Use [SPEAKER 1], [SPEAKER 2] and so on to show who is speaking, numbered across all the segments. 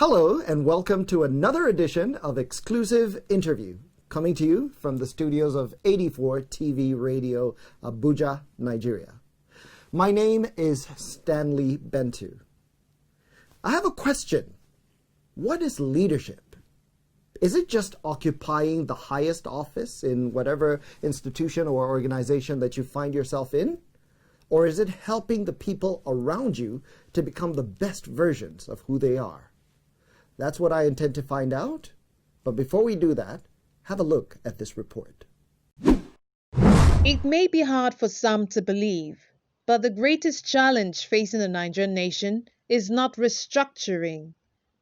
[SPEAKER 1] Hello and welcome to another edition of Exclusive Interview, coming to you from the studios of 84 TV Radio, Abuja, Nigeria. My name is Stanley Bentu. I have a question. What is leadership? Is it just occupying the highest office in whatever institution or organization that you find yourself in? Or is it helping the people around you to become the best versions of who they are? That's what I intend to find out. But before we do that, have a look at this report.
[SPEAKER 2] It may be hard for some to believe, but the greatest challenge facing the Nigerian nation is not restructuring,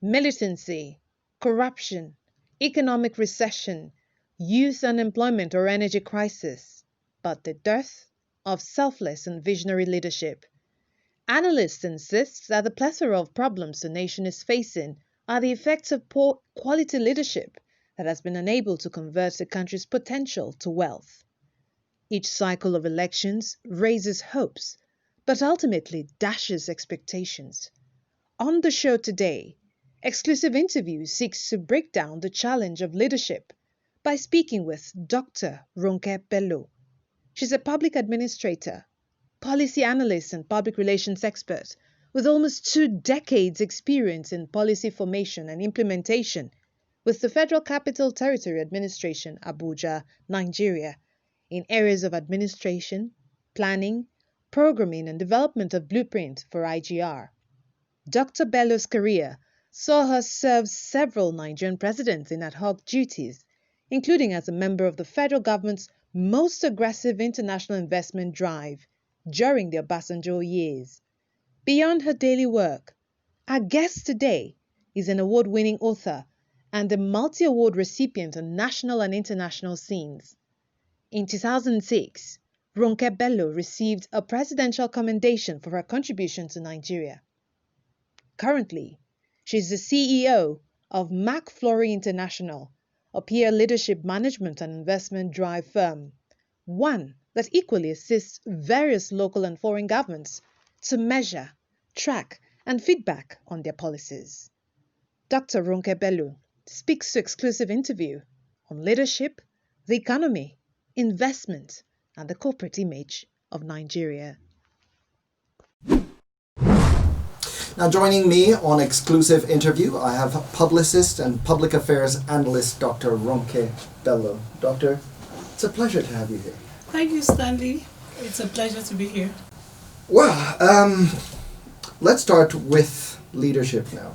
[SPEAKER 2] militancy, corruption, economic recession, youth unemployment or energy crisis, but the dearth of selfless and visionary leadership. Analysts insist that the plethora of problems the nation is facing are the effects of poor quality leadership that has been unable to convert the country's potential to wealth. Each cycle of elections raises hopes, but ultimately dashes expectations. On the show today, Exclusive Interview seeks to break down the challenge of leadership by speaking with Dr. RONKE BELLO. She's a public administrator, policy analyst and public relations expert with almost 2 decades experience in policy formation and implementation with the Federal Capital Territory Administration, Abuja, Nigeria, in areas of administration, planning, programming and development of blueprint for IGR. Dr. Bello's career saw her serve several Nigerian presidents in ad hoc duties, including as a member of the federal government's most aggressive international investment drive during the Obasanjo years. Beyond her daily work, our guest today is an award-winning author and a multi-award recipient on national and international scenes. In 2006, RONKE BELLO received a presidential commendation for her contribution to Nigeria. Currently, she is the CEO of McFlory International, a peer leadership management and investment drive firm, one that equally assists various local and foreign governments to measure, track, and feedback on their policies. Dr. RONKE BELLO speaks to Exclusive Interview on leadership, the economy, investment, and the corporate image of Nigeria.
[SPEAKER 1] Now joining me on Exclusive Interview, I have publicist and public affairs analyst Dr. RONKE BELLO. Doctor, it's a pleasure to have you here.
[SPEAKER 3] Thank you, Stanley. It's a pleasure to be here.
[SPEAKER 1] Well, let's start with leadership now.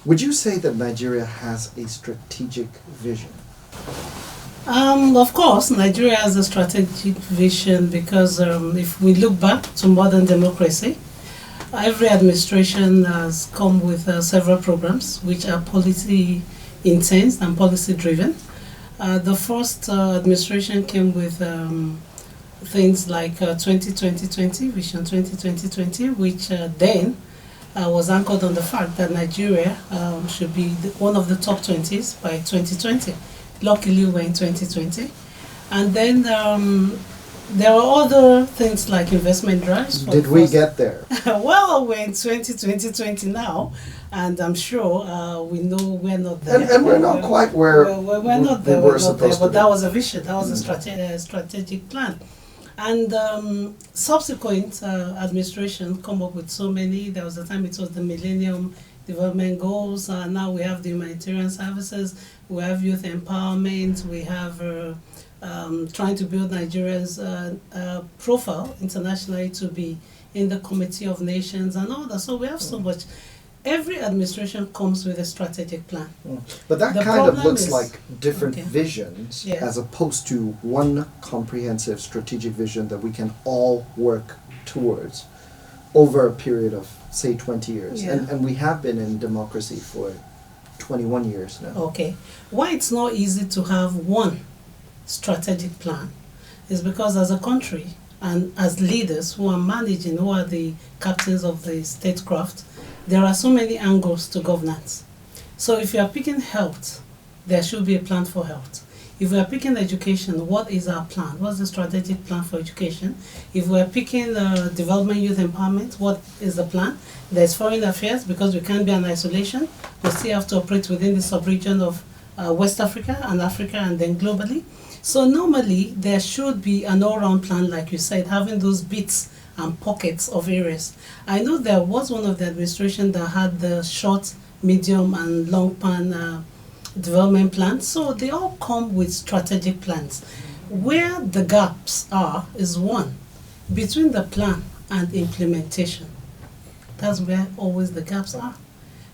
[SPEAKER 1] Would you say that Nigeria has a strategic vision?
[SPEAKER 3] Of course, Nigeria has a strategic vision because if we look back to modern democracy, every administration has come with several programs which are policy intense and policy driven. The first administration came with things like 2020, Vision 2020, which then was anchored on the fact that Nigeria should be one of the top 20s by 2020. Luckily, we're in 2020. And then there are other things like investment drives.
[SPEAKER 1] Did we get there?
[SPEAKER 3] Well, we're in 2020 now, and I'm sure we know we're not there.
[SPEAKER 1] And we're not quite where
[SPEAKER 3] we're not there.
[SPEAKER 1] We're supposed to
[SPEAKER 3] but
[SPEAKER 1] be.
[SPEAKER 3] that was a vision. That was a strategic plan. And subsequent administration come up with so many. There was a time it was the Millennium Development Goals. Now we have the humanitarian services. We have youth empowerment. We have trying to build Nigeria's profile internationally to be in the Committee of Nations and all that. So we have so much. Every administration comes with a strategic plan.
[SPEAKER 1] But that kind of looks like different
[SPEAKER 3] Okay.
[SPEAKER 1] visions
[SPEAKER 3] Yeah.
[SPEAKER 1] as opposed to one comprehensive strategic vision that we can all work towards over a period of, say, 20 years.
[SPEAKER 3] Yeah.
[SPEAKER 1] And we have been in democracy for 21 years now.
[SPEAKER 3] Okay. Why it's not easy to have one strategic plan is because as a country and as leaders who are managing, who are the captains of the statecraft, there are so many angles to governance. So if you are picking health, there should be a plan for health. If we are picking education, what is our plan? What's the strategic plan for education? If we are picking development, youth empowerment, what is the plan? There's foreign affairs, because we can't be in isolation. We still have to operate within the sub-region of West Africa and Africa, and then globally. So normally there should be an all-round plan, like you said, having those bits and pockets of areas. I know there was one of the administration that had the short, medium, and long plan development plans. So they all come with strategic plans. Where the gaps are is one, between the plan and implementation. That's where always the gaps are.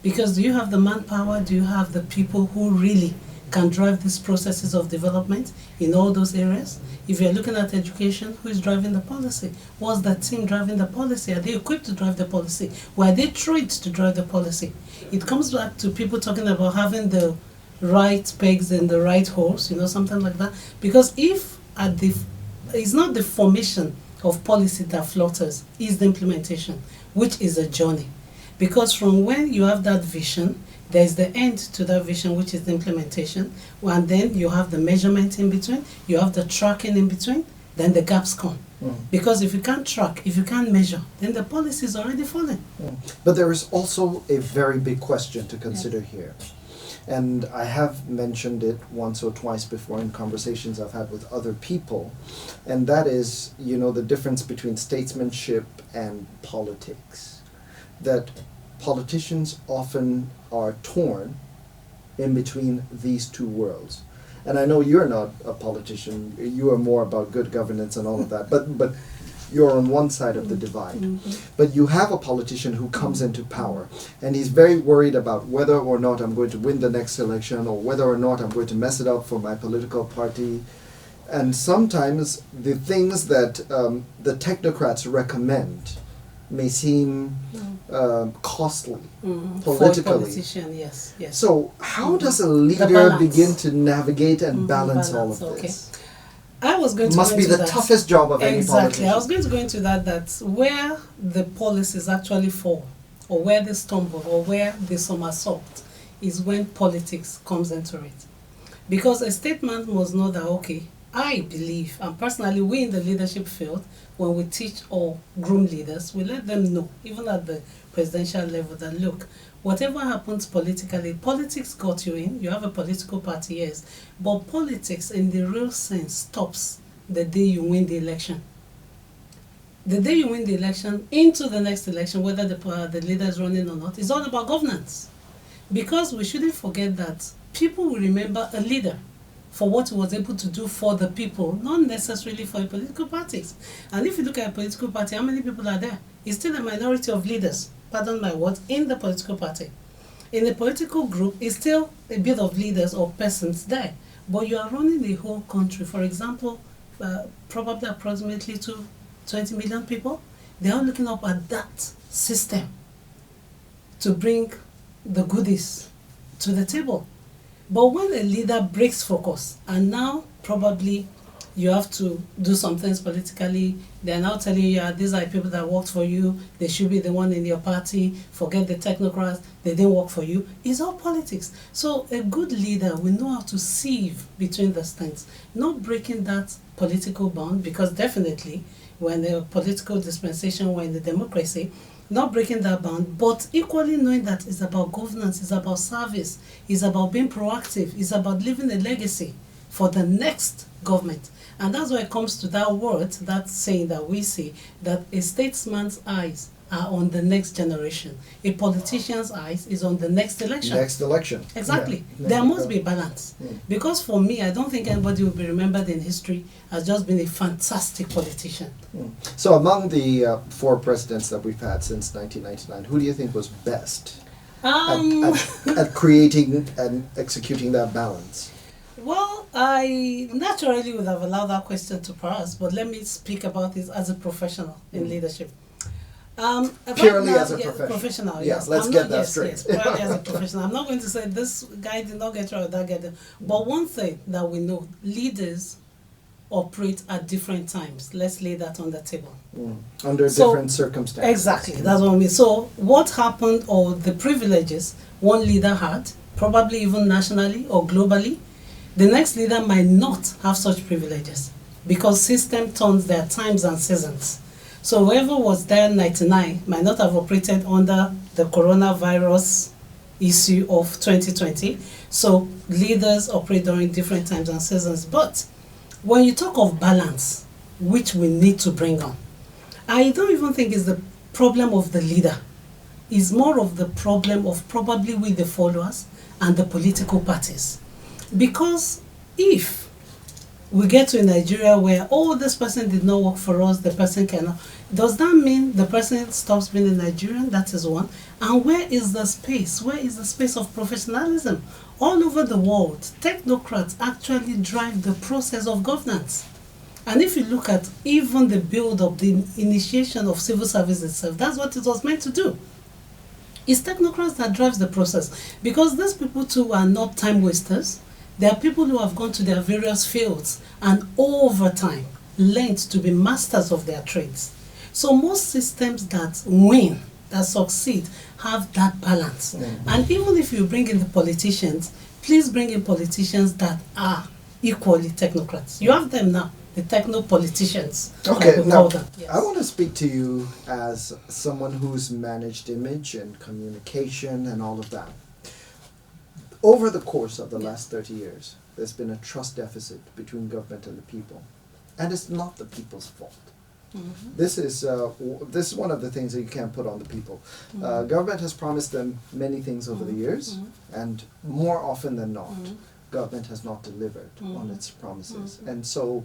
[SPEAKER 3] Because do you have the manpower? Do you have the people who really can drive these processes of development in all those areas? If you're looking at education, who is driving the policy? What's the team driving the policy? Are they equipped to drive the policy? Were they trained to drive the policy? It comes back to people talking about having the right pegs in the right holes, something like that. Because if it's not the formation of policy that flutters, it's the implementation, which is a journey. Because from when you have that vision, there's the end to that vision, which is the implementation. And then you have the measurement in between, you have the tracking in between, then the gaps come. Because if you can't track, if you can't measure, then the policy is already falling.
[SPEAKER 1] But there is also a very big question to consider here. And I have mentioned it once or twice before in conversations I've had with other people. And that is, the difference between statesmanship and politics. That politicians often are torn in between these two worlds. And I know you're not a politician, you are more about good governance and all of that, but you're on one side of the divide. But you have a politician who comes into power, and he's very worried about whether or not I'm going to win the next election, or whether or not I'm going to mess it up for my political party. And sometimes the things that the technocrats recommend may seem costly politically.
[SPEAKER 3] For a politician, yes.
[SPEAKER 1] So how does a leader begin to navigate and balance all of this?
[SPEAKER 3] I was going to
[SPEAKER 1] must
[SPEAKER 3] go
[SPEAKER 1] be
[SPEAKER 3] into
[SPEAKER 1] the
[SPEAKER 3] that.
[SPEAKER 1] toughest job of any politician.
[SPEAKER 3] Exactly. I was going to go into that. That's where the policies actually fall, or where they stumble, or where they somersault, is when politics comes into it. Because a statement must know that, okay, I believe, and personally, we in the leadership field, when we teach or groom leaders, we let them know, even at the presidential level, that look, whatever happens politically, politics got you in, you have a political party, yes, but politics in the real sense stops the day you win the election. The day you win the election into the next election, whether the leader is running or not, is all about governance. Because we shouldn't forget that people will remember a leader for what he was able to do for the people, not necessarily for a political parties. And if you look at a political party, how many people are there? It's still a minority of leaders, pardon my word, in the political party. In the political group, it's still a bit of leaders or persons there. But you are running the whole country. For example, probably approximately 20 million people. They are looking up at that system to bring the goodies to the table. But when a leader breaks focus, and now probably you have to do some things politically, they are now telling you, these are people that worked for you, they should be the one in your party, forget the technocrats, they didn't work for you. It's all politics. So a good leader will know how to sieve between those things, not breaking that political bond, because definitely when the political dispensation, when the democracy, not breaking that bound, but equally knowing that it's about governance, it's about service, it's about being proactive, it's about leaving a legacy for the next government. And that's why it comes to that word, that saying that we say, that a statesman's eyes are on the next generation. A politician's eyes is on the next election.
[SPEAKER 1] Next election.
[SPEAKER 3] Exactly. Yeah. There must be balance. Because for me, I don't think anybody will be remembered in history as just being a fantastic politician.
[SPEAKER 1] So among the 4 presidents that we've had since 1999, who do you think was best at creating and executing that balance?
[SPEAKER 3] Well, I naturally would have allowed that question to pass, but let me speak about this as a professional in leadership.
[SPEAKER 1] Purely as a professional.
[SPEAKER 3] Yes.
[SPEAKER 1] Let's get that straight.
[SPEAKER 3] Yes, purely as a professional. I'm not going to say this guy did not get right or that guy did. But one thing that we know, leaders operate at different times. Let's lay that on the table.
[SPEAKER 1] Under different circumstances.
[SPEAKER 3] Exactly, that's what I mean. So what happened, or the privileges one leader had, probably even nationally or globally, The next leader might not have such privileges because system turns their times and seasons. So whoever was there in 99 might not have operated under the coronavirus issue of 2020. So leaders operate during different times and seasons. But when you talk of balance, which we need to bring on, I don't even think it's the problem of the leader. It's more of the problem of probably with the followers and the political parties. Because if we get to a Nigeria where, oh, this person did not work for us, the person cannot, does that mean the person stops being a Nigerian? That is one. And where is the space? Where is the space of professionalism? All over the world, technocrats actually drive the process of governance. And if you look at even the build-up, the initiation of civil service itself, that's what it was meant to do. It's technocrats that drives the process. Because these people too are not time wasters. They are people who have gone to their various fields and over time learned to be masters of their trades. So most systems that win, that succeed, have that balance. And even if you bring in the politicians, please bring in politicians that are equally technocrats. You have them now, the techno-politicians.
[SPEAKER 1] Okay,
[SPEAKER 3] like we
[SPEAKER 1] now,
[SPEAKER 3] call them. Yes.
[SPEAKER 1] I want to speak to you as someone who's managed image and communication and all of that. Over the course of the last 30 years, there's been a trust deficit between government and the people. And it's not the people's fault. This is one of the things that you can't put on the people. Government has promised them many things over the years, and more often than not, government has not delivered on its promises. And so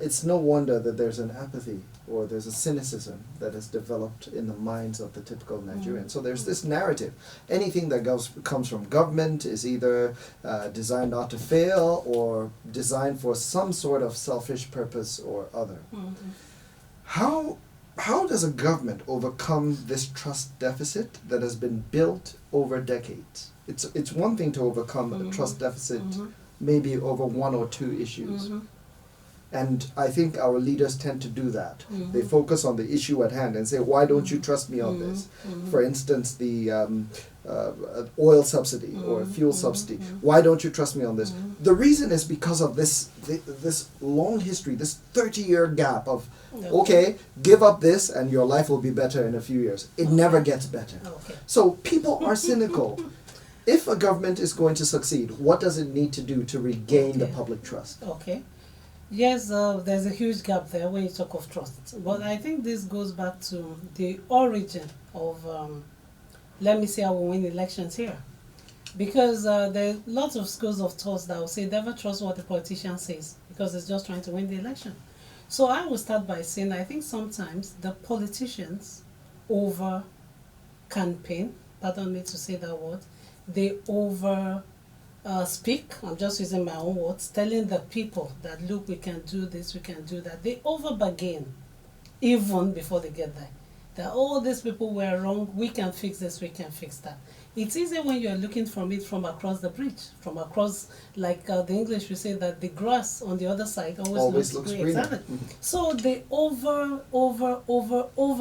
[SPEAKER 1] it's no wonder that there's an apathy or there's a cynicism that has developed in the minds of the typical Nigerian. So there's this narrative. Anything that comes from government is either designed not to fail or designed for some sort of selfish purpose or other. How does a government overcome this trust deficit that has been built over decades? It's one thing to overcome a trust deficit maybe over one or two issues. And I think our leaders tend to do that. They focus on the issue at hand and say, why don't you trust me on this? For instance, the oil subsidy or fuel subsidy. Why don't you trust me on this? The reason is because of this long history, this 30-year gap of, okay, give up this and your life will be better in a few years. It never gets better. So people are cynical. If a government is going to succeed, what does it need to do to regain the public trust?
[SPEAKER 3] Yes, there's a huge gap there when you talk of trust. But I think this goes back to the origin of, let me see how we win elections here. Because there are lots of schools of thought that will say never trust what the politician says because it's just trying to win the election. So I will start by saying I think sometimes the politicians over campaign, pardon me to say that word, they over speak, I'm just using my own words, telling the people that look, we can do this, we can do that. They over bargain even before they get there. That all these people were wrong, we can fix this, we can fix that. It's easier when you're looking from it from across the bridge, from across, like the English we say that the grass on the other side always looks green. Exactly. So they over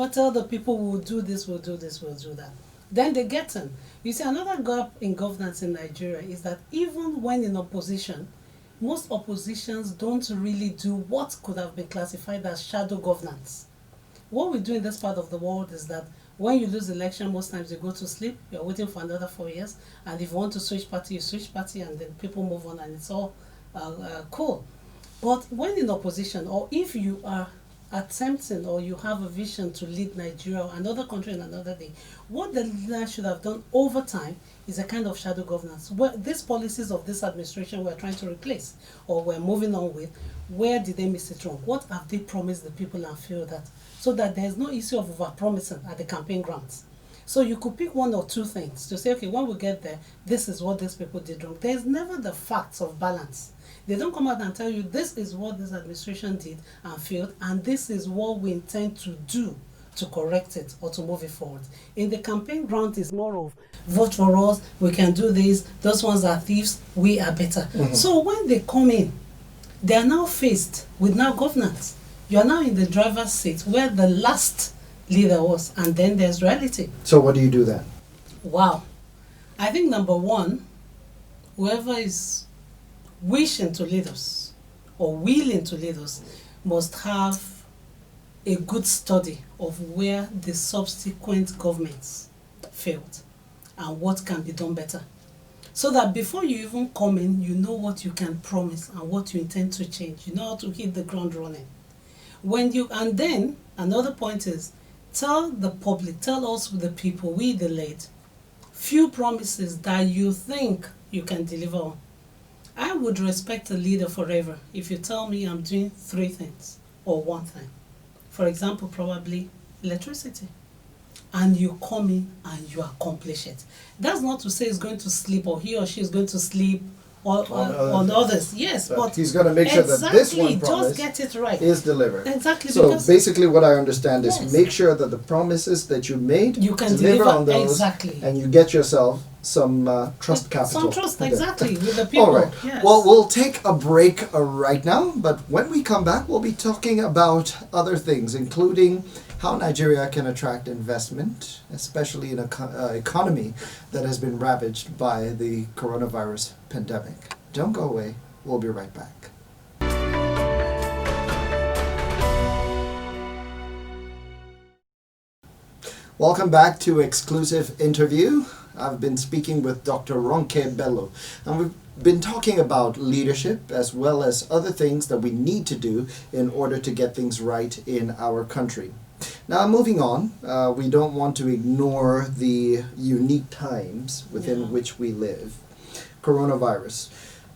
[SPEAKER 3] tell the people we'll do this, we'll do this, we'll do that. Then they get them. You see, another gap in governance in Nigeria is that even when in opposition, most oppositions don't really do what could have been classified as shadow governance. What we do in this part of the world is that when you lose election, most times you go to sleep, you're waiting for another 4 years, and if you want to switch party, you switch party, and then people move on, and it's all cool. But when in opposition, or if you are attempting or you have a vision to lead Nigeria or another country in another day, what the leader should have done over time is a kind of shadow governance. Where these policies of this administration we're trying to replace or we're moving on with, where did they miss it wrong? What have they promised the people and feel that? So that there's no issue of over-promising at the campaign grounds. So you could pick one or two things to say, okay, when we get there, this is what these people did wrong. There's never the facts of balance. They don't come out and tell you this is what this administration did and failed, and this is what we intend to do to correct it or to move it forward. In the campaign ground, it's more of vote for us, we can do this, those ones are thieves, we are better. So when they come in, they are now faced with now governance. You are now in the driver's seat where the last leader was, and then there's reality.
[SPEAKER 1] So what do you do then?
[SPEAKER 3] Wow. I think number one, whoever is wishing to lead us or willing to lead us must have a good study of where the subsequent governments failed and what can be done better. So that before you even come in, you know what you can promise and what you intend to change. You know how to hit the ground running. And then another point is, tell the public, tell us the people, we the led, few promises that you think you can deliver on. I would respect a leader forever if you tell me I'm doing 3 things or 1 thing. For example, probably electricity. And you come in and you accomplish it. That's not to say he's going to sleep or he or she is going to sleep on others. Yes, but
[SPEAKER 1] he's going to make sure that this one promise
[SPEAKER 3] just get it right.
[SPEAKER 1] is delivered.
[SPEAKER 3] Exactly.
[SPEAKER 1] So basically what I understand is
[SPEAKER 3] Yes.
[SPEAKER 1] make sure that the promises that you made,
[SPEAKER 3] You can
[SPEAKER 1] deliver on those,
[SPEAKER 3] exactly.
[SPEAKER 1] and you get yourself some trust capital.
[SPEAKER 3] Some trust, exactly, with the people.
[SPEAKER 1] All right.
[SPEAKER 3] Yes.
[SPEAKER 1] Well, we'll take a break right now, but when we come back, we'll be talking about other things, including how Nigeria can attract investment, especially in an economy that has been ravaged by the coronavirus pandemic. Don't go away. We'll be right back. Welcome back to Exclusive Interview. I've been speaking with Dr. RONKE BELLO, and we've been talking about leadership as well as other things that we need to do in order to get things right in our country. Now, moving on, we don't want to ignore the unique times within which we live. Coronavirus.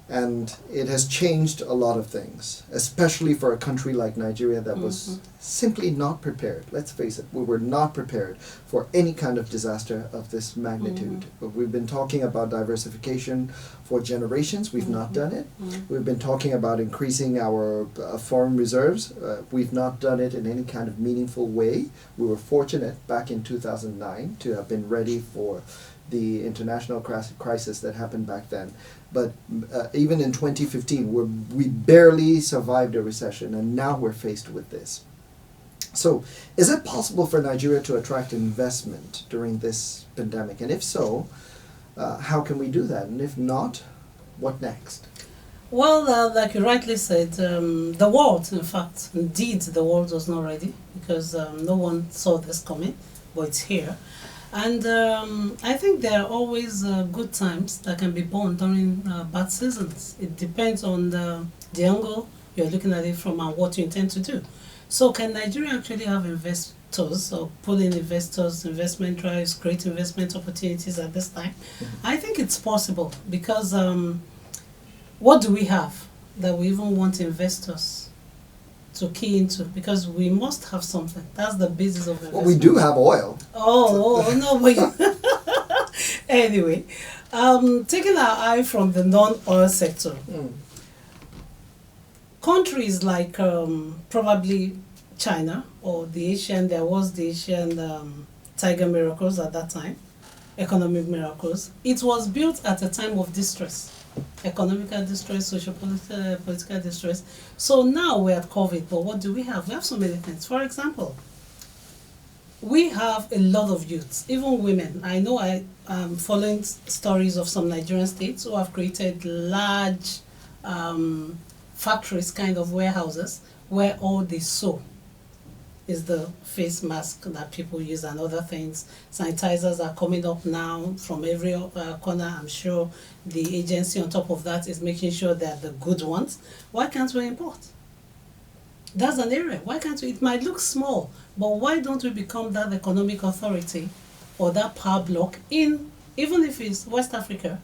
[SPEAKER 1] And it has changed a lot of things, especially for a country like Nigeria that was simply not prepared. Let's face it, we were not prepared for any kind of disaster of this magnitude. We've been talking about diversification for generations. We've not done it. We've been talking about increasing our foreign reserves. We've not done it in any kind of meaningful way. We were fortunate back in 2009 to have been ready for the international crisis that happened back then. But even in 2015, we barely survived a recession, and now we're faced with this. So, is it possible for Nigeria to attract investment during this pandemic? And if so, how can we do that? And if not, what next?
[SPEAKER 3] Well, like you rightly said, the world, in fact, indeed, the world was not ready because no one saw this coming, but it's here. And I think there are always good times that can be born during bad seasons. It depends on the angle you're looking at it from and what you intend to do. So can Nigeria actually have investors or pull in investors, investment drives, create investment opportunities at this time? I think it's possible because what do we have that we even want investors to key into? Because we must have something. That's the basis of investment.
[SPEAKER 1] Well, we do have oil.
[SPEAKER 3] Oh no, but anyway, taking our eye from the non-oil sector, countries like probably China or there was the Asian tiger miracles at that time, economic miracles. It was built at a time of distress. Economical distress, political distress. So now we're at COVID, but what do we have? We have so many things. For example, we have a lot of youths, even women. I know I am following stories of some Nigerian states who have created large factories, kind of warehouses, where all they sew is the face mask that people use and other things. Sanitizers are coming up now from every corner. I'm sure the agency on top of that is making sure they're the good ones. Why can't we import? That's an area. Why can't we? It might look small, but why don't we become that economic authority or that power block in, even if it's West Africa,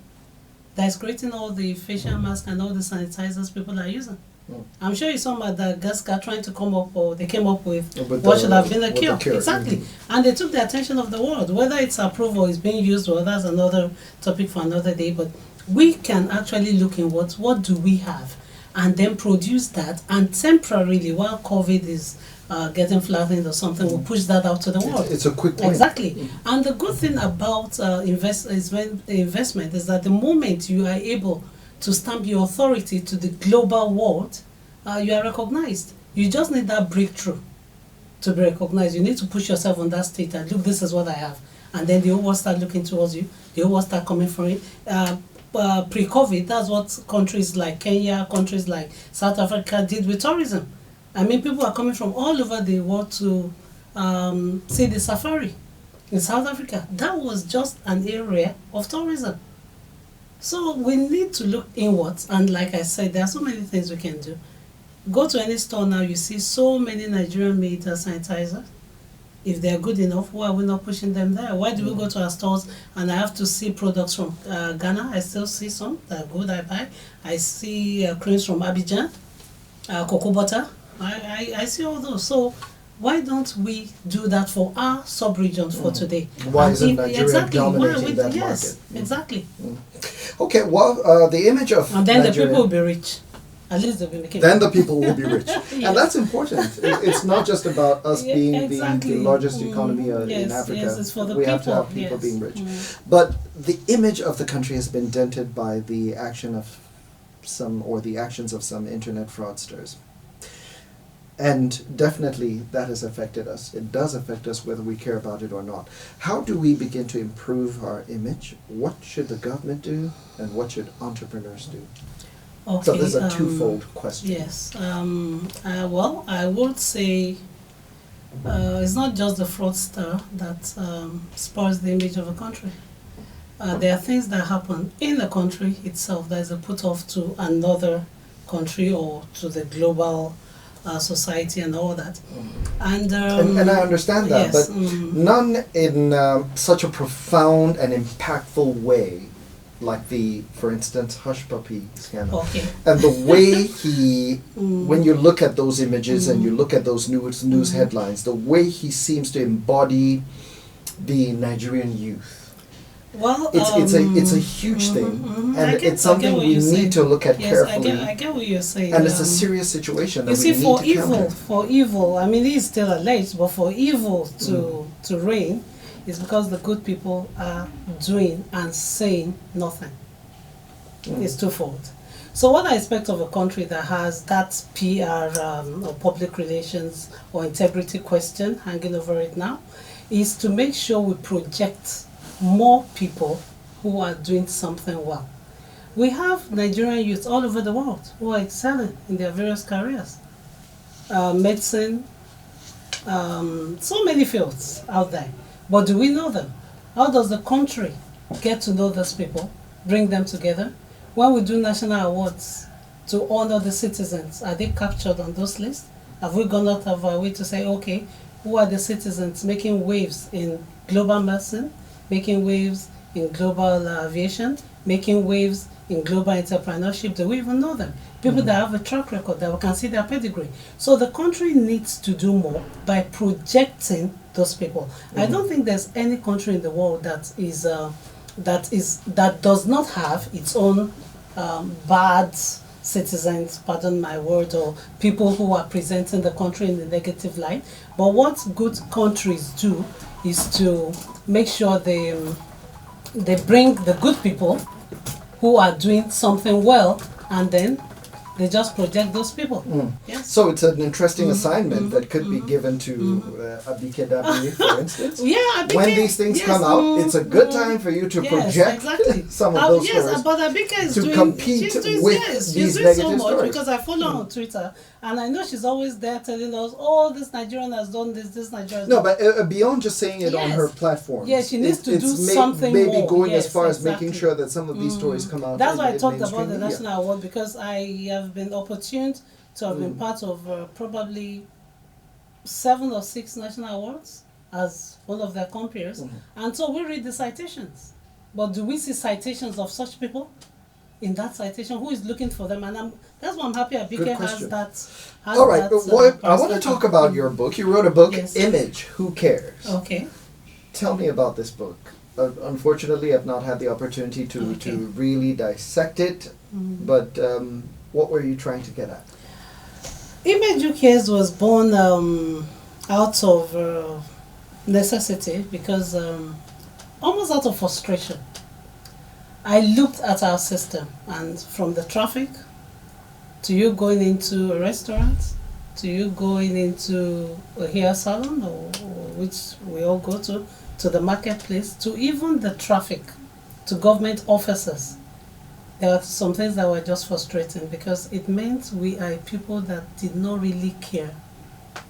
[SPEAKER 3] that is creating all the facial masks and all the sanitizers people are using? I'm sure you saw Madagascar trying to come up, or they came up with what should have been a cure. Exactly. And they took the attention of the world. Whether it's approved or it's being used, well, that's another topic for another day. But we can actually look in what do we have, and then produce that, and temporarily, while COVID is getting flattened or something, we'll push that out to the world.
[SPEAKER 1] It's a quick win.
[SPEAKER 3] Exactly. And the good thing about investment is that the moment you are able to stamp your authority to the global world, you are recognized. You just need that breakthrough to be recognized. You need to push yourself on that state and look, this is what I have. And then the whole world start looking towards you. The whole world start coming for it. pre-COVID, that's what countries like Kenya, countries like South Africa did with tourism. I mean, people are coming from all over the world to see the safari in South Africa. That was just an area of tourism. So we need to look inwards, and like I said, there are so many things we can do. Go to any store now, you see so many Nigerian-made sanitizers. If they are good enough, why are we not pushing them there? Why do we go to our stores and I have to see products from Ghana? I still see some that are good, I buy. I see creams from Abidjan, cocoa butter. I see all those. So why don't we do that for our sub-regions for today?
[SPEAKER 1] Why isn't Nigeria
[SPEAKER 3] exactly,
[SPEAKER 1] dominating that
[SPEAKER 3] yes,
[SPEAKER 1] market?
[SPEAKER 3] Exactly.
[SPEAKER 1] Okay, well, the image of
[SPEAKER 3] And then
[SPEAKER 1] Nigeria,
[SPEAKER 3] the people will be rich. At least they'll be making
[SPEAKER 1] then the people will be rich.
[SPEAKER 3] Yes.
[SPEAKER 1] And that's important. It's not just about us
[SPEAKER 3] Yeah,
[SPEAKER 1] being
[SPEAKER 3] exactly.
[SPEAKER 1] the largest economy in
[SPEAKER 3] Yes,
[SPEAKER 1] Africa.
[SPEAKER 3] yes, it's for the
[SPEAKER 1] we have to
[SPEAKER 3] people,
[SPEAKER 1] have people
[SPEAKER 3] yes.
[SPEAKER 1] being rich. But the image of the country has been dented by the action of the actions of some internet fraudsters. And definitely that has affected us. It does affect us whether we care about it or not. How do we begin to improve our image? What should the government do? And what should entrepreneurs do?
[SPEAKER 3] Okay,
[SPEAKER 1] So this is a twofold question.
[SPEAKER 3] Yes. Well, I would say it's not just the fraudster that spoils the image of a country. There are things that happen in the country itself that is a put-off to another country or to the global society and all that. And
[SPEAKER 1] I understand that,
[SPEAKER 3] yes,
[SPEAKER 1] but none in such a profound and impactful way, like the, for instance, Hush Puppy scandal.
[SPEAKER 3] Okay.
[SPEAKER 1] And the way he, when you look at those images and you look at those news headlines, the way he seems to embody the Nigerian youth.
[SPEAKER 3] Well,
[SPEAKER 1] it's a huge thing, and it's something we need to look at carefully.
[SPEAKER 3] I get what you're saying.
[SPEAKER 1] And it's a serious situation that
[SPEAKER 3] You see,
[SPEAKER 1] we need
[SPEAKER 3] for
[SPEAKER 1] to
[SPEAKER 3] evil,
[SPEAKER 1] counter.
[SPEAKER 3] I mean, it is still alleged, but for evil to reign is because the good people are doing and saying nothing. It's twofold. So what I expect of a country that has that PR or public relations or integrity question hanging over it now is to make sure we project more people who are doing something well. We have Nigerian youth all over the world who are excelling in their various careers. Medicine, so many fields out there. But do we know them? How does the country get to know those people, bring them together? When we do national awards to honor the citizens, are they captured on those lists? Have we gone out of our way to say, okay, who are the citizens making waves in global medicine, making waves in global aviation, making waves in global entrepreneurship? Do we even know them? People that have a track record, that we can see their pedigree. So the country needs to do more by projecting those people. I don't think there's any country in the world that does not have its own bad citizens, pardon my word, or people who are presenting the country in a negative light. But what good countries do is to make sure they bring the good people who are doing something well, and then they just project those people. Yes.
[SPEAKER 1] So it's an interesting assignment that could be given to Abike Dabiri, for instance.
[SPEAKER 3] Yeah, Abike,
[SPEAKER 1] when these things come out, it's a good time for you to project some of those stories.
[SPEAKER 3] But Abike is
[SPEAKER 1] to compete with
[SPEAKER 3] she's
[SPEAKER 1] these
[SPEAKER 3] doing
[SPEAKER 1] negative
[SPEAKER 3] so much
[SPEAKER 1] stories.
[SPEAKER 3] because I follow her on Twitter, and I know she's always there telling us, oh, this Nigerian has done this Nigerian.
[SPEAKER 1] No, but beyond just saying it on
[SPEAKER 3] Yes.
[SPEAKER 1] her platform.
[SPEAKER 3] Yeah, she needs to do
[SPEAKER 1] it's
[SPEAKER 3] something
[SPEAKER 1] maybe
[SPEAKER 3] more.
[SPEAKER 1] going as
[SPEAKER 3] Yes,
[SPEAKER 1] far as
[SPEAKER 3] exactly.
[SPEAKER 1] making sure that some of these stories come out.
[SPEAKER 3] That's why I
[SPEAKER 1] in
[SPEAKER 3] talked about
[SPEAKER 1] mainstream
[SPEAKER 3] the
[SPEAKER 1] media.
[SPEAKER 3] national award, because I have been opportuned to have been part of probably 7 or 6 national awards as one of their compeers, and so we read the citations. But do we see citations of such people in that citation? Who is looking for them? And that's why I'm happy Abike
[SPEAKER 1] Good
[SPEAKER 3] has
[SPEAKER 1] question.
[SPEAKER 3] that.
[SPEAKER 1] All right, but I want to talk about your book. You wrote a book,
[SPEAKER 3] Yes.
[SPEAKER 1] Image, Who Cares?
[SPEAKER 3] Okay.
[SPEAKER 1] Tell me about this book. Unfortunately, I've not had the opportunity to really dissect it, but what were you trying to get at?
[SPEAKER 3] Image Who Cares was born out of necessity, because almost out of frustration. I looked at our system, and from the traffic to you going into a restaurant, to you going into a hair salon, or which we all go to the marketplace, to even the traffic, to government offices. there were some things that were just frustrating because it meant we are people that did not really care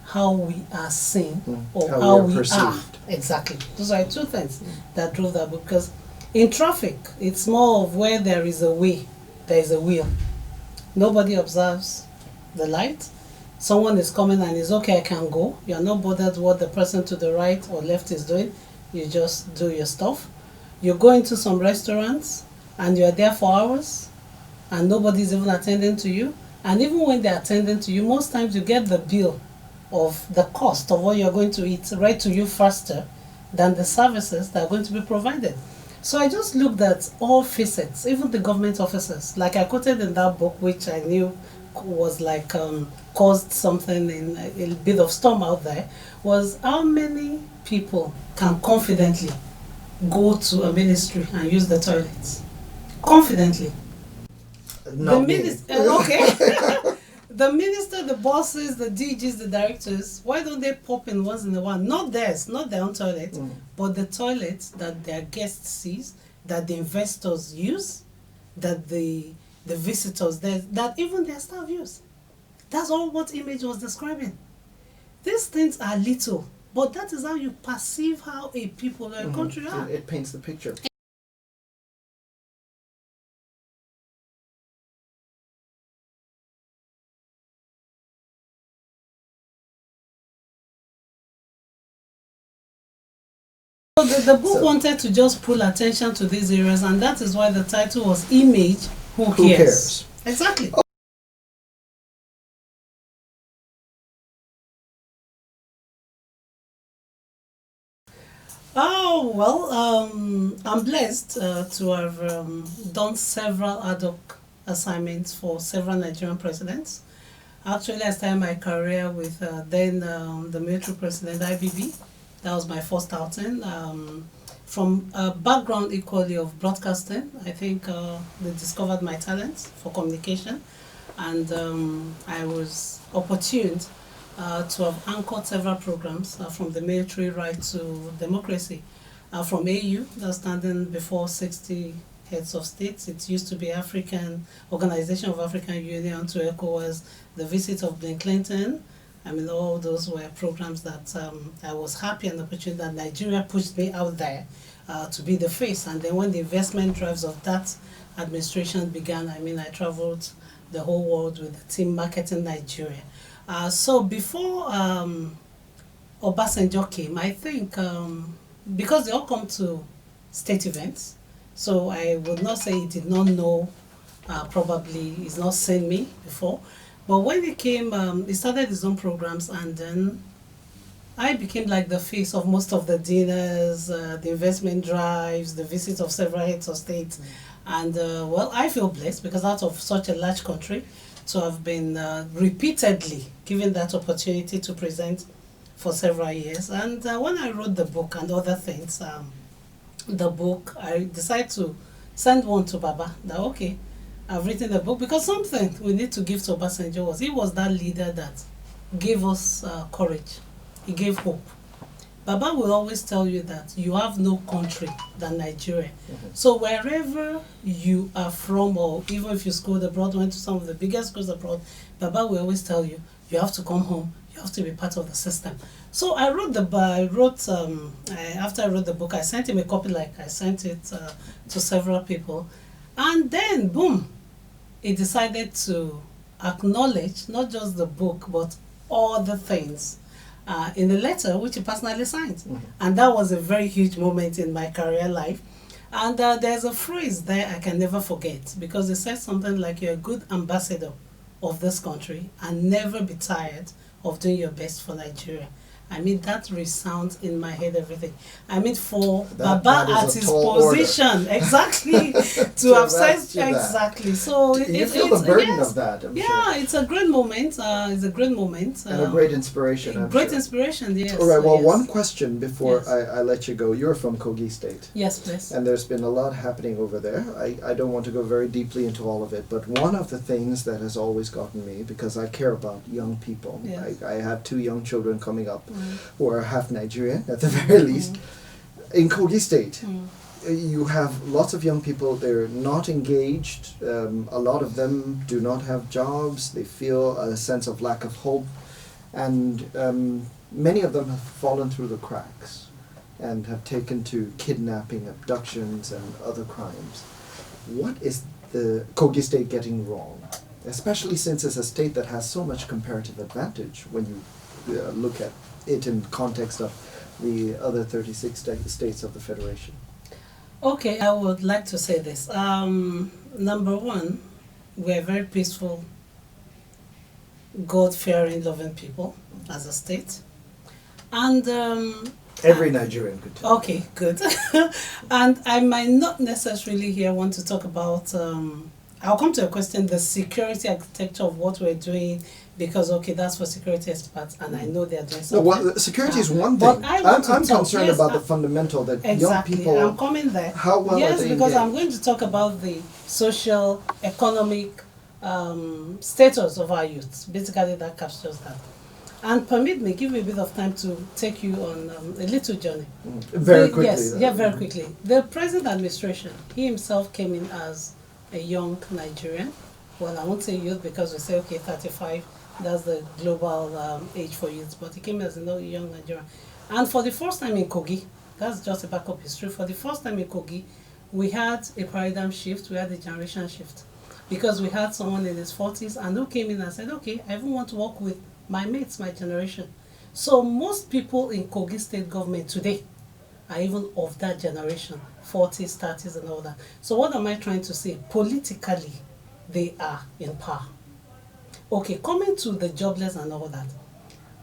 [SPEAKER 3] how we are seen or how we are. Exactly. Those are two things that drove that book. Because in traffic, it's more of where there is a way, there is a wheel. Nobody observes the light. Someone is coming and is okay, I can go. You're not bothered what the person to the right or left is doing. You just do your stuff. You go into some restaurants and you're there for hours and nobody's even attending to you. And even when they're attending to you, most times you get the bill of the cost of what you're going to eat right to you faster than the services that are going to be provided. So I just looked at all facets, even the government officers. Like I quoted in that book, which I knew was like caused something in a bit of storm out there, was how many people can confidently go to a ministry and use the toilets? Confidently.
[SPEAKER 1] Not
[SPEAKER 3] the
[SPEAKER 1] me.
[SPEAKER 3] minister, okay. The minister, the bosses, the DGs, the directors, why don't they pop in once in a while? Not theirs, not their own toilet, but the toilets that their guests sees, that the investors use, that the visitors, that even their staff use. That's all what Image was describing. These things are little, but that is how you perceive how a people or a country are.
[SPEAKER 1] It paints the picture.
[SPEAKER 3] So the book wanted to just pull attention to these areas, and that is why the title was Image, Who Cares? Exactly. Oh, well, I'm blessed to have done several ad hoc assignments for several Nigerian presidents. Actually, I started my career with then the military president, IBB. That was my first outing. From a background equally of broadcasting, I think they discovered my talents for communication, and I was opportuned to have anchored several programs from the military right to democracy. From AU, that's standing before 60 heads of states. It used to be African Organization of African Union, to ECOWAS, the visit of Bill Clinton. I mean, all those were programs that I was happy and opportunity that Nigeria pushed me out there to be the face. And then when the investment drives of that administration began, I mean, I traveled the whole world with the team marketing Nigeria. So before Obasanjo came, I think because they all come to state events, so I would not say he did not know, probably he's not seen me before. But when he came, he started his own programs, and then I became like the face of most of the dinners, the investment drives, the visits of several heads of state. And well, I feel blessed because out of such a large country, to have been repeatedly given that opportunity to present for several years. And when I wrote the book and other things, the book, I decided to send one to Baba, that okay, I've written a book, because something we need to give to Obasanjo was, he was that leader that gave us courage. He gave hope. Baba will always tell you that you have no country than Nigeria. So wherever you are from, or even if you schooled abroad, went to some of the biggest schools abroad, Baba will always tell you, you have to come home, you have to be part of the system. So I wrote after I wrote the book, I sent him a copy, like I sent it to several people. And then, boom, he decided to acknowledge not just the book, but all the things in the letter, which he personally signed. And that was a very huge moment in my career life. And there's a phrase there I can never forget, because it says something like, you're a good ambassador of this country and never be tired of doing your best for Nigeria. I mean, that resounds in my head, everything. I mean, for Baba at his position, exactly, to have said, exactly. So
[SPEAKER 1] you feel the burden
[SPEAKER 3] yes,
[SPEAKER 1] of that, I'm sure.
[SPEAKER 3] it's a great moment. It's a great moment.
[SPEAKER 1] And a great inspiration, I'm
[SPEAKER 3] Great
[SPEAKER 1] sure.
[SPEAKER 3] inspiration, yes.
[SPEAKER 1] All right, well,
[SPEAKER 3] yes.
[SPEAKER 1] one question before
[SPEAKER 3] Yes.
[SPEAKER 1] I let you go. You're from Kogi State.
[SPEAKER 3] Yes, please.
[SPEAKER 1] And there's been a lot happening over there. I don't want to go very deeply into all of it, but one of the things that has always gotten me, because I care about young people,
[SPEAKER 3] Yes.
[SPEAKER 1] I have 2 young children coming up who are half Nigerian at the very least. In Kogi State, you have lots of young people, they're not engaged. A lot of them do not have jobs. They feel a sense of lack of hope. And many of them have fallen through the cracks and have taken to kidnapping, abductions, and other crimes. What is the Kogi State getting wrong? Especially since it's a state that has so much comparative advantage when you look at it in context of the other 36 states of the Federation.
[SPEAKER 3] Okay, I would like to say this. Number one, we're very peaceful, God-fearing, loving people as a state. And
[SPEAKER 1] every Nigerian could tell.
[SPEAKER 3] okay, good. And I might not necessarily here want to talk about, I'll come to a question, the security architecture of what we're doing, because, okay, that's for security experts, and I know they're doing
[SPEAKER 1] No,
[SPEAKER 3] something.
[SPEAKER 1] well, security is one
[SPEAKER 3] But
[SPEAKER 1] thing.
[SPEAKER 3] I want to
[SPEAKER 1] I'm
[SPEAKER 3] talk-
[SPEAKER 1] concerned
[SPEAKER 3] yes,
[SPEAKER 1] about the fundamental that young
[SPEAKER 3] Exactly,
[SPEAKER 1] people.
[SPEAKER 3] I'm coming there.
[SPEAKER 1] How well
[SPEAKER 3] yes,
[SPEAKER 1] are they
[SPEAKER 3] because I'm
[SPEAKER 1] engaged?
[SPEAKER 3] going to talk about the social, economic status of our youth. Basically, that captures that. And permit me, give me a bit of time to take you on a little journey.
[SPEAKER 1] Very quickly.
[SPEAKER 3] Yes, yeah, very quickly. The present administration, he himself came in as a young Nigerian. Well, I won't say youth because we say, okay, 35, that's the global age for youth, but he came as a young Nigerian. And for the first time in Kogi, that's just a backup history, for the first time in Kogi, we had a paradigm shift, we had a generation shift. Because we had someone in his 40s and who came in and said, okay, I even want to work with my mates, my generation. So most people in Kogi State government today are even of that generation, 40s, 30s and all that. So what am I trying to say? Politically, they are in power. Okay, coming to the jobless and all that,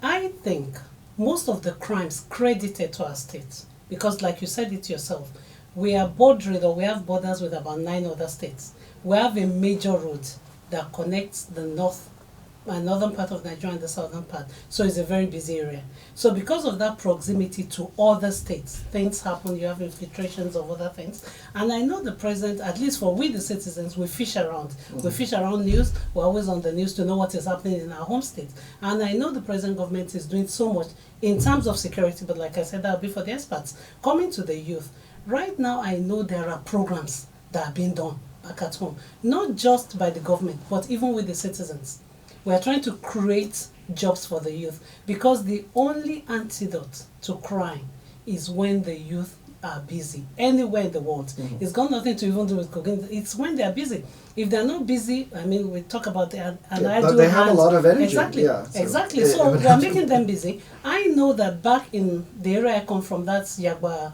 [SPEAKER 3] I think most of the crimes credited to our state, because like you said it yourself, we are bordering, or we have borders with about 9 other states. We have a major road that connects the northern part of Nigeria and the southern part. So it's a very busy area. So because of that proximity to other states, things happen, you have infiltrations of other things. And I know the president, at least for we the citizens, we fish around. Mm-hmm. We fish around news, we're always on the news to know what is happening in our home state. And I know the present government is doing so much in terms of security, but like I said, that'll be for the experts. Coming to the youth, right now I know there are programs that are being done back at home, not just by the government, but even with the citizens. We are trying to create jobs for the youth, because the only antidote to crime is when the youth are busy anywhere in the world. Mm-hmm. It's got nothing to even do with cooking. It's when they are busy. If they're not busy, I mean, we talk about
[SPEAKER 1] but they have a lot of energy.
[SPEAKER 3] Exactly.
[SPEAKER 1] Yeah,
[SPEAKER 3] exactly. So we are making them busy. I know that back in the area I come from, that's Yagba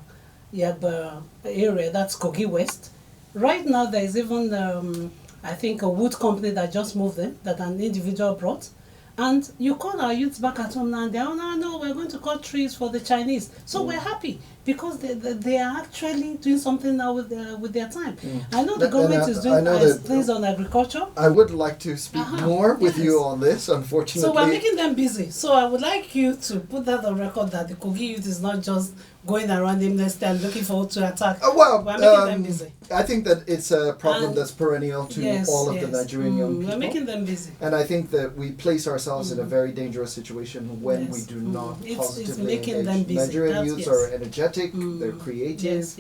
[SPEAKER 3] area, that's Kogi West. Right now, there is even I think a wood company that just moved in, that an individual brought. And you call our youths back at home now and they're, oh no, we're going to cut trees for the Chinese. So we're happy because they are actually doing something now with their time. I know the government is doing things on agriculture.
[SPEAKER 1] I would like to speak more with you on this, unfortunately.
[SPEAKER 3] So we're making them busy. So I would like you to put that on record that the Kogi youth is not just going around aimlessly and looking forward to attack.
[SPEAKER 1] Well,
[SPEAKER 3] we're making them busy.
[SPEAKER 1] I think that it's a problem that's perennial to all of the Nigerian young people.
[SPEAKER 3] We're making them busy.
[SPEAKER 1] And I think that we place ourselves in a very dangerous situation when we do not positively
[SPEAKER 3] making
[SPEAKER 1] engage.
[SPEAKER 3] them busy.
[SPEAKER 1] Nigerian youths are energetic, they're creative,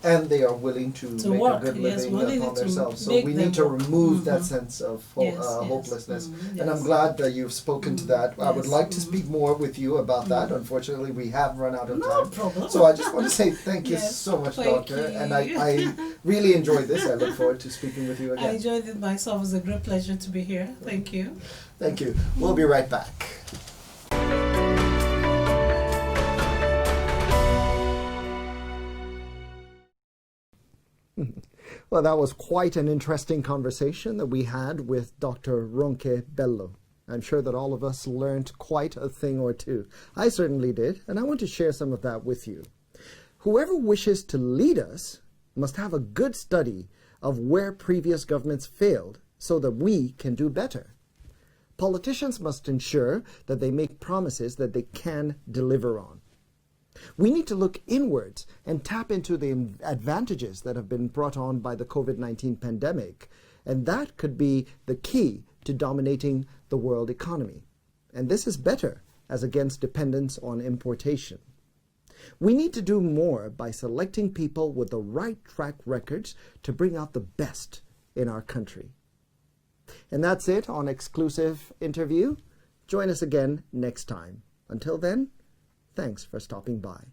[SPEAKER 1] and they are willing to make
[SPEAKER 3] work,
[SPEAKER 1] a good living upon themselves. So we need to remove that sense of hopelessness. And I'm glad that you've spoken to that. I would like to speak more with you about that. Unfortunately, we have run out of time.
[SPEAKER 3] No problem.
[SPEAKER 1] So I just want to say thank you so much, Doctor. And I really enjoyed this. I look forward to speaking with you again.
[SPEAKER 3] I enjoyed it myself. It was a great pleasure to be here. Thank you.
[SPEAKER 1] Thank you. We'll be right back. Well, that was quite an interesting conversation that we had with Dr. RONKE BELLO. I'm sure that all of us learned quite a thing or two. I certainly did, and I want to share some of that with you. Whoever wishes to lead us must have a good study of where previous governments failed so that we can do better. Politicians must ensure that they make promises that they can deliver on. We need to look inwards and tap into the advantages that have been brought on by the COVID-19 pandemic, and that could be the key to dominating the world economy. And this is better as against dependence on importation. We need to do more by selecting people with the right track records to bring out the best in our country. And that's it on Exclusive Interview. Join us again next time. Until then, thanks for stopping by.